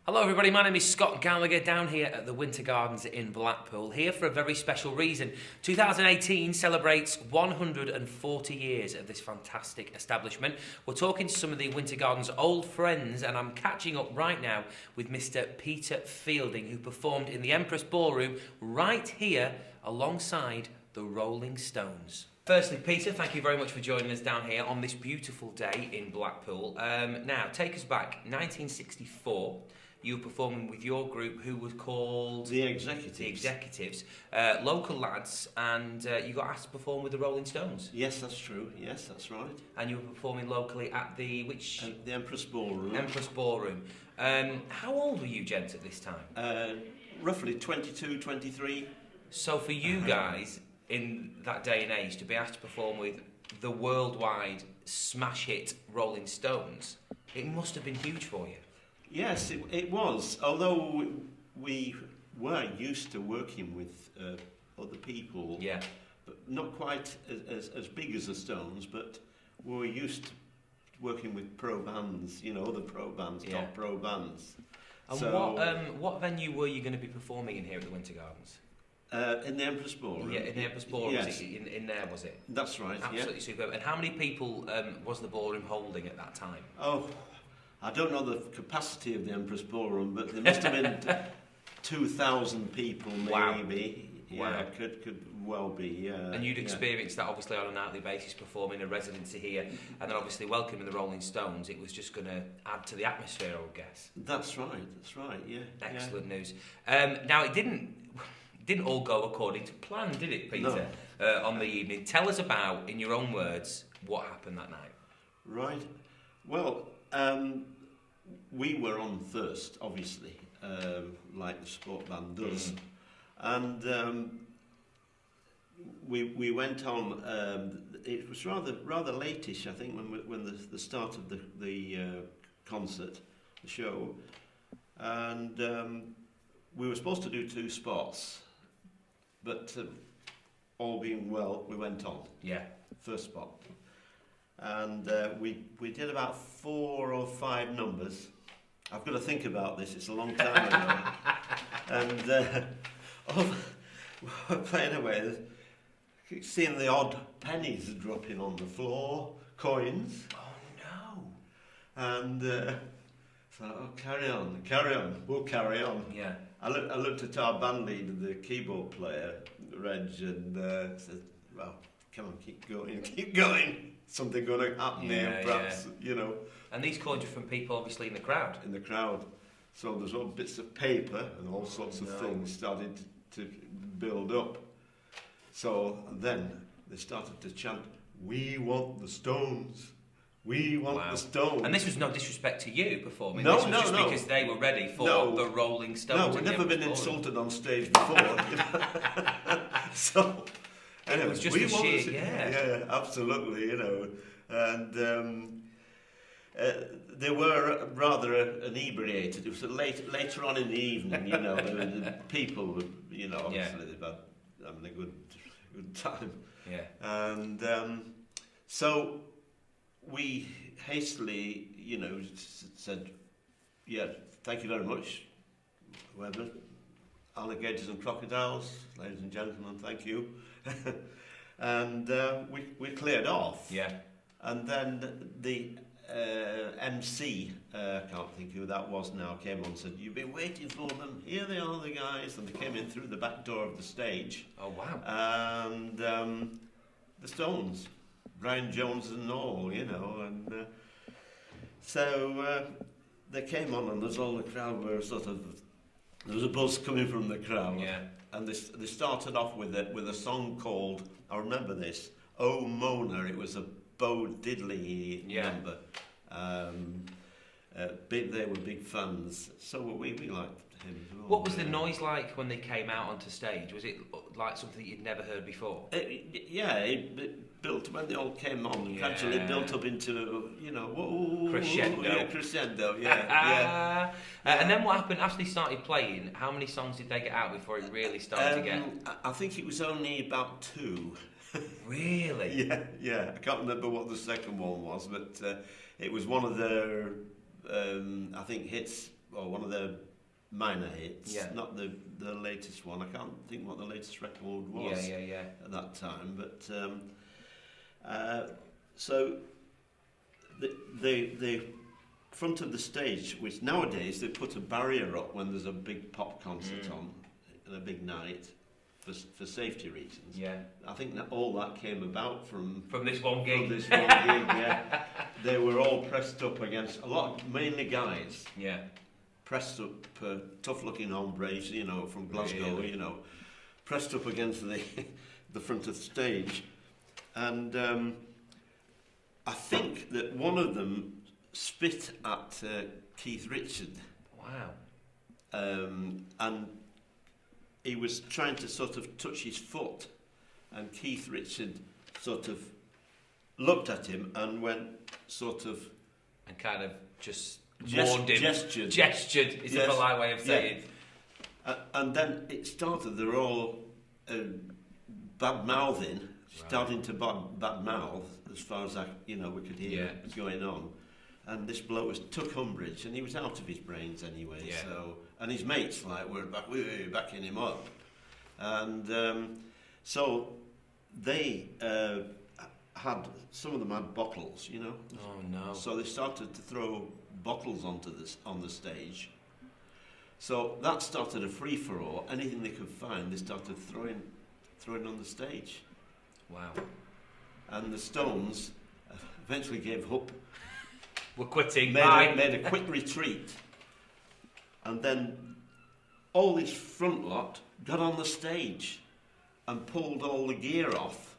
Hello everybody, my name is Scott Gallagher down here at the Winter Gardens in Blackpool, here for a very special reason. 2018 celebrates 140 years of this fantastic establishment. We're talking to some of the Winter Gardens old friends, and I'm catching up right now with Mr. Peter Fielding, who performed in the Empress Ballroom right here alongside the Rolling Stones. Firstly, Peter, thank you very much for joining us down here on this beautiful day in Blackpool. Now, take us back, 1964. You were performing with your group, who was called The Executives. The Executives, local lads, and you got asked to perform with the Rolling Stones. Yes, that's true. Yes, that's right. And you were performing locally at the The Empress Ballroom. Empress Ballroom. How old were you, gents, at this time? Roughly 22, 23. So for you guys in that day and age to be asked to perform with the worldwide smash hit Rolling Stones, it must have been huge for you. Yes, it was. Although we were used to working with other people, Yeah. but not quite as big as the Stones, but we were used to working with pro bands, other pro bands, Yeah. top pro bands. And So, what venue were you going to be performing in here at the Winter Gardens? in the Empress Ballroom. Yeah, in the Empress Ballroom. Yes. Was it in there, was it? That's right. Absolutely Yeah. superb. And how many people was the ballroom holding at that time? Oh, I don't know the capacity of the Empress Ballroom, but there must have been 2,000 people, maybe. Wow. Yeah, Wow. could well be. Yeah. And you'd yeah. experienced that obviously on a nightly basis, performing a residency here, and then obviously welcoming the Rolling Stones. It was just going to add to the atmosphere, I would guess. That's right. That's right. Yeah. Excellent news. Now it didn't all go according to plan, did it, Peter? On the evening, tell us about, in your own words, what happened that night. Right. Well, we were on first, obviously, like the sport band does, and we went on. It was rather latish, I think, when the start of the concert, the show, and we were supposed to do 2 spots, but all being well, we went on. Yeah. First spot. And we did about 4 or 5 numbers. I've got to think about this, it's a long time ago. And we're playing away, seeing the odd pennies dropping on the floor, coins. Oh no. And so, carry on, we'll carry on. Yeah. I looked at our band leader, the keyboard player, Reg, and said, well, come on, keep going. Something going to happen here, perhaps, And these coins are from people obviously in the crowd. In the crowd. So there's all bits of paper and all sorts of things started to build up. So then they started to chant, "We want the Stones. We want the Stones." And this was no disrespect to you performing. No, this was just no. because they were ready for the Rolling Stones. No, we've never been insulted on stage before. So... Anyway, it was just a sheer, yeah, absolutely, and they were rather inebriated. It was later on in the evening, the people were, obviously they've had having a good time. Yeah. And so we hastily, said, yeah, thank you very much, whoever, alligators and crocodiles, ladies and gentlemen, thank you. And we cleared off. Yeah. And then the MC, I can't think who that was now, came on and said, "You've been waiting for them. Here they are, the guys." And they came in through the back door of the stage. Oh, wow. And the Stones, Brian Jones and all, and so they came on, and there's all the crowd were there was a buzz coming from the crowd. Yeah. And they started off with a song called, I remember this, "Oh Mona." It was a Bo Diddley number. They were big fans, so we liked him as well. What was the noise like when they came out onto stage? Was it like something that you'd never heard before? It built when they all came on. Gradually, it built up into Crescendo. Yeah, crescendo. Yeah. And then what happened after they started playing? How many songs did they get out before it really started to get? I think it was only about 2. Really? Yeah. I can't remember what the second one was, but it was one of their, I think, hits or one of their minor hits. Yeah. Not the latest one. I can't think what the latest record was. Yeah. At that time, but so the front of the stage, which nowadays they put a barrier up when there's a big pop concert on, and a big night, for safety reasons. Yeah. I think that all that came about from this one gig. From this one gig, yeah. They were all pressed up against mainly guys. Yeah. Pressed up, tough-looking hombres, from Glasgow, Really? pressed up against the front of the stage, and I think that one of them spit at Keith Richard. Wow. And he was trying to sort of touch his foot, and Keith Richard sort of looked at him and went sort of... And kind of just warned him. Gestured is a polite way of saying it. And then it started, they're all bad-mouthing, starting to bad-mouth, as far as we could hear what was going on. And this bloke took umbrage, and he was out of his brains anyway. Yeah. So, and his mates were backing him up, and so they had, some of them had bottles, Oh no! So they started to throw bottles on the stage. So that started a free for all. Anything they could find, they started throwing on the stage. Wow! And the Stones eventually gave up. We're quitting. Made a quick retreat, and then all this front lot got on the stage and pulled all the gear off.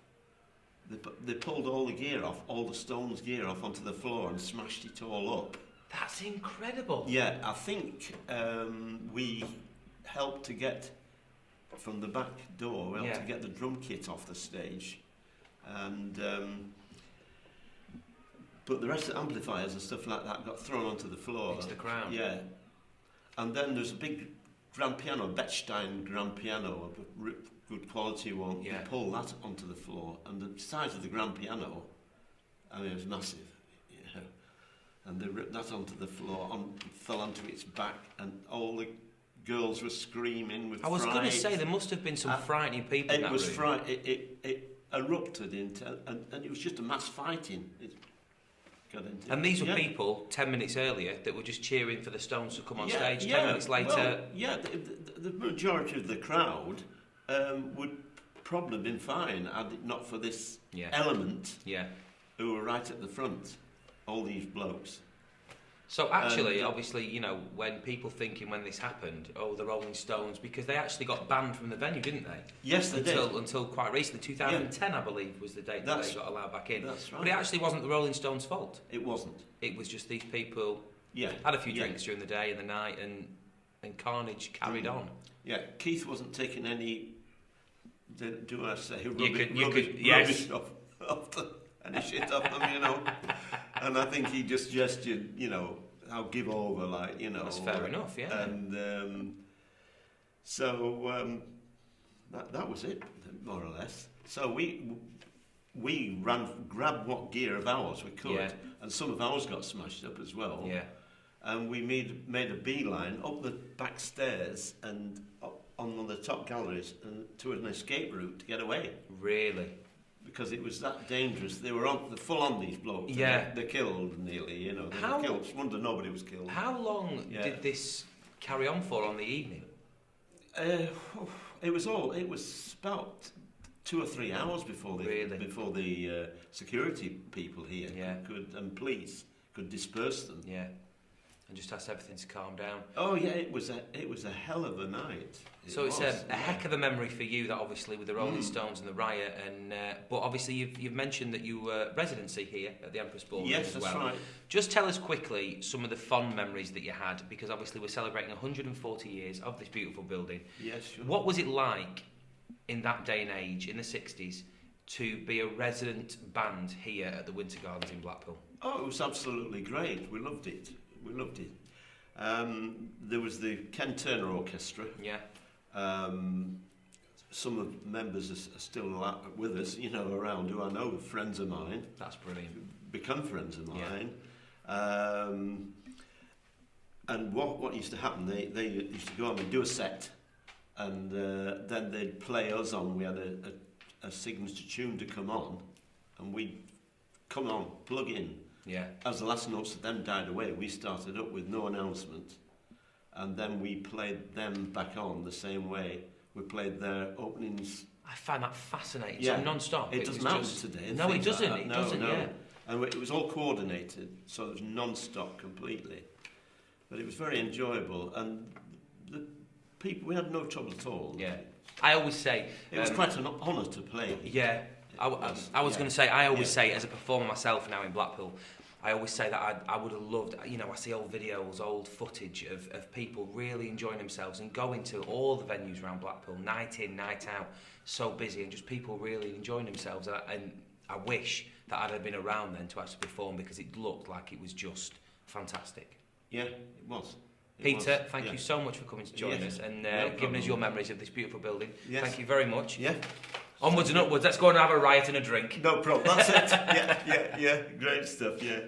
They pulled all the gear off, all the Stones' gear off onto the floor and smashed it all up. That's incredible. Yeah, I think we helped to get from the back door. We helped to get the drum kit off the stage, and. But the rest of the amplifiers and stuff like that got thrown onto the floor. It's the crowd. Yeah. And then there's a big grand piano, Bechstein grand piano, a good quality one. Yeah. You pull that onto the floor, and the size of the grand piano, it was massive. And they ripped that onto the floor, fell onto its back, and all the girls were screaming with fright. I was going to say, there must have been some frightening people in that room. It erupted into, and it was just a mass fighting. And these were people 10 minutes earlier that were just cheering for the Stones to come on stage. 10 minutes later... Well, the majority of the crowd would probably have been fine had it not for this element who were right at the front, all these blokes. So actually, obviously, when people thinking when this happened, the Rolling Stones, because they actually got banned from the venue, didn't they? Yes, they did. Until quite recently, 2010, I believe, was the date that they got allowed back in. That's right. But it actually wasn't the Rolling Stones' fault. It wasn't. It was just these people had a few drinks during the day and the night, and carnage carried on. Yeah, Keith wasn't taking any, do I say, rubbish off any shit off them, And I think he just gestured, I'll give over, That's fair enough, yeah. And so that was it, more or less. So we grabbed what gear of ours we could, and some of ours got smashed up as well. Yeah. And we made a beeline up the back stairs and up on the top galleries and to an escape route to get away. Really? Because it was that dangerous. They were full on these blokes. Yeah. They killed nearly, They were killed. It's a wonder nobody was killed. How long did this carry on for on the evening? It was about 2 or 3 hours before the security people here and police could disperse them. Yeah. And just ask everything to calm down. Oh yeah, it was a hell of a night. It's a heck of a memory for you, that obviously with the Rolling Stones and the riot, and but obviously you've mentioned that you were residency here at the Empress Ballroom as well. Yes, that's right. Just tell us quickly some of the fond memories that you had, because obviously we're celebrating 140 years of this beautiful building. Yes, sure. What was it like in that day and age, in the 60s, to be a resident band here at the Winter Gardens in Blackpool? Oh, it was absolutely great. We loved it. There was the Ken Turner Orchestra. Yeah. Some of the members are still with us, around, who I know are friends of mine. That's brilliant. Become friends of mine. And what used to happen, they used to go on and do a set, and then they'd play us on. We had a signature tune to come on, and we'd come on, plug in. Yeah. As the last notes of them died away, we started up with no announcement, and then we played them back on the same way. We played their openings. I find that fascinating. Yeah. So non-stop. It doesn't happen today. No, it doesn't. Like it no, doesn't. no. Yeah. And it was all coordinated, so it was non-stop completely. But it was very enjoyable, and the people, we had no trouble at all. Yeah. I always say It was quite an honour to play. Yeah. I was yeah. going to say, I always say, as a performer myself now in Blackpool, I always say that I would have loved, you know, I see old videos, old footage of people really enjoying themselves and going to all the venues around Blackpool, night in, night out, so busy, and just people really enjoying themselves. And I wish that I'd have been around then to actually perform, because it looked like it was just fantastic. Yeah, it was. Peter, thank you so much for coming to join us and giving us your memories of this beautiful building. Yes. Thank you very much. Yeah. Onwards and upwards, let's go and have a riot and a drink. No problem, that's it. Yeah, great stuff, yeah.